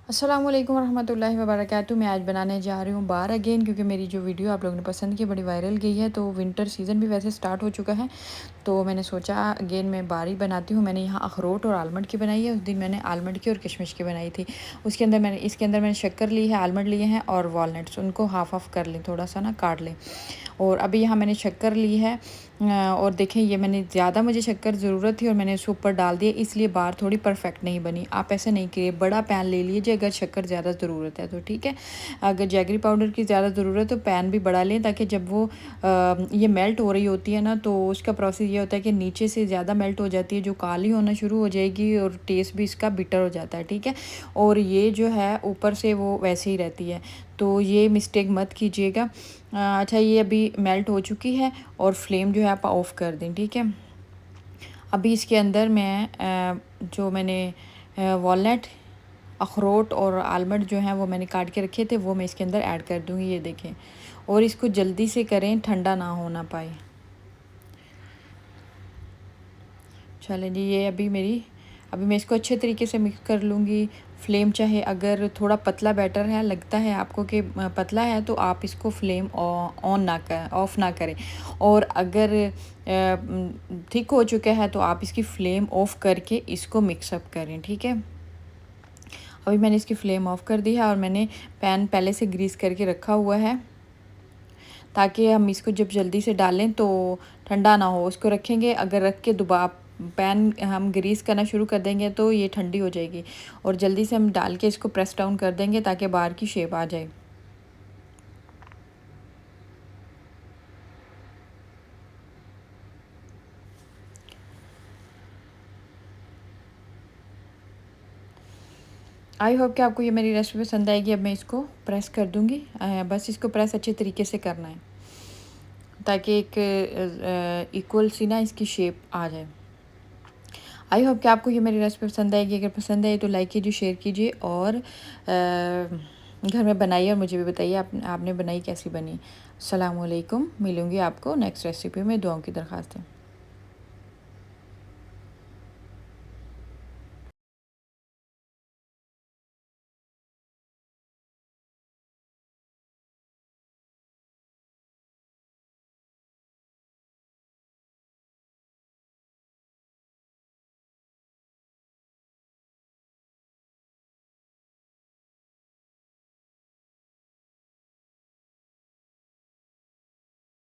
अस्सलामुअलैकुम वरहमतुल्लाहि वबरकातुहू। मैं आज बनाने जा रही हूँ बार अगेन, क्योंकि मेरी जो वीडियो आप लोगों ने पसंद की बड़ी वायरल गई है। तो विंटर सीज़न भी वैसे स्टार्ट हो चुका है, तो मैंने सोचा अगेन मैं बार ही बनाती हूँ। मैंने यहाँ अखरोट और आलमंड की बनाई है। उस दिन मैंने आलमंड की और किशमिश की बनाई थी। इसके अंदर मैंने शक्कर ली है, आलमंड लिए हैं और वॉलनट्स, उनको हाफ़ ऑफ कर लें, थोड़ा सा ना काट लें। और अभी यहाँ मैंने शक्कर ली है और देखें ये मैंने ज़्यादा, मुझे शक्कर ज़रूरत थी और मैंने उसके ऊपर डाल दिया, इसलिए बार थोड़ी परफेक्ट नहीं बनी। आप ऐसे नहीं करिए, बड़ा पैन ले लीजिए अगर शक्कर ज़्यादा ज़रूरत है तो, ठीक है। अगर जैगरी पाउडर की ज़्यादा ज़रूरत है तो पैन भी बड़ा लें, ताकि जब वो ये मेल्ट हो रही होती है ना, तो उसका प्रोसेस ये होता है कि नीचे से ज़्यादा मेल्ट हो जाती है, जो काली होना शुरू हो जाएगी और टेस्ट भी इसका बिटर हो जाता है, ठीक है। और ये जो है ऊपर से वो वैसे ही रहती है, तो ये मिस्टेक मत कीजिएगा। अच्छा, ये अभी मेल्ट हो चुकी है और फ्लेम जो है आप ऑफ़ कर दें, ठीक है। अभी इसके अंदर मैं जो मैंने वॉलनट, अखरोट और आलमंड जो हैं वो मैंने काट के रखे थे, वो मैं इसके अंदर ऐड कर दूँगी, ये देखें। और इसको जल्दी से करें, ठंडा ना होना पाए। चलें जी, ये अभी मैं इसको अच्छे तरीके से मिक्स कर लूँगी। फ्लेम चाहे अगर थोड़ा पतला बैटर है, लगता है आपको कि पतला है, तो आप इसको फ्लेम ऑफ़ ना करें। और अगर थिक हो चुका है तो आप इसकी फ्लेम ऑफ़ करके इसको मिक्सअप करें, ठीक है। अभी मैंने इसकी फ्लेम ऑफ़ कर दी है और मैंने पैन पहले से ग्रीस करके रखा हुआ है, ताकि हम इसको जब जल्दी से डालें तो ठंडा ना हो। उसको रखेंगे, अगर रख के दोबारा पैन हम ग्रीस करना शुरू कर देंगे तो ये ठंडी हो जाएगी, और जल्दी से हम डाल के इसको प्रेस डाउन कर देंगे ताकि बाहर की शेप आ जाए। आई होप कि आपको ये मेरी रेसिपी पसंद आएगी। अब मैं इसको प्रेस कर दूँगी, बस इसको प्रेस अच्छे तरीके से करना है, ताकि एक इक्वल सी ना इसकी शेप आ जाए। आई होप कि आपको ये मेरी रेसिपी पसंद आएगी। अगर पसंद आई तो लाइक कीजिए, शेयर कीजिए और घर में बनाइए और मुझे भी बताइए आपने बनाई कैसी बनी। अस्सलाम वालेकुम। मिलूँगी आपको नेक्स्ट रेसिपी में। दुआओं की दरख्वास्त है।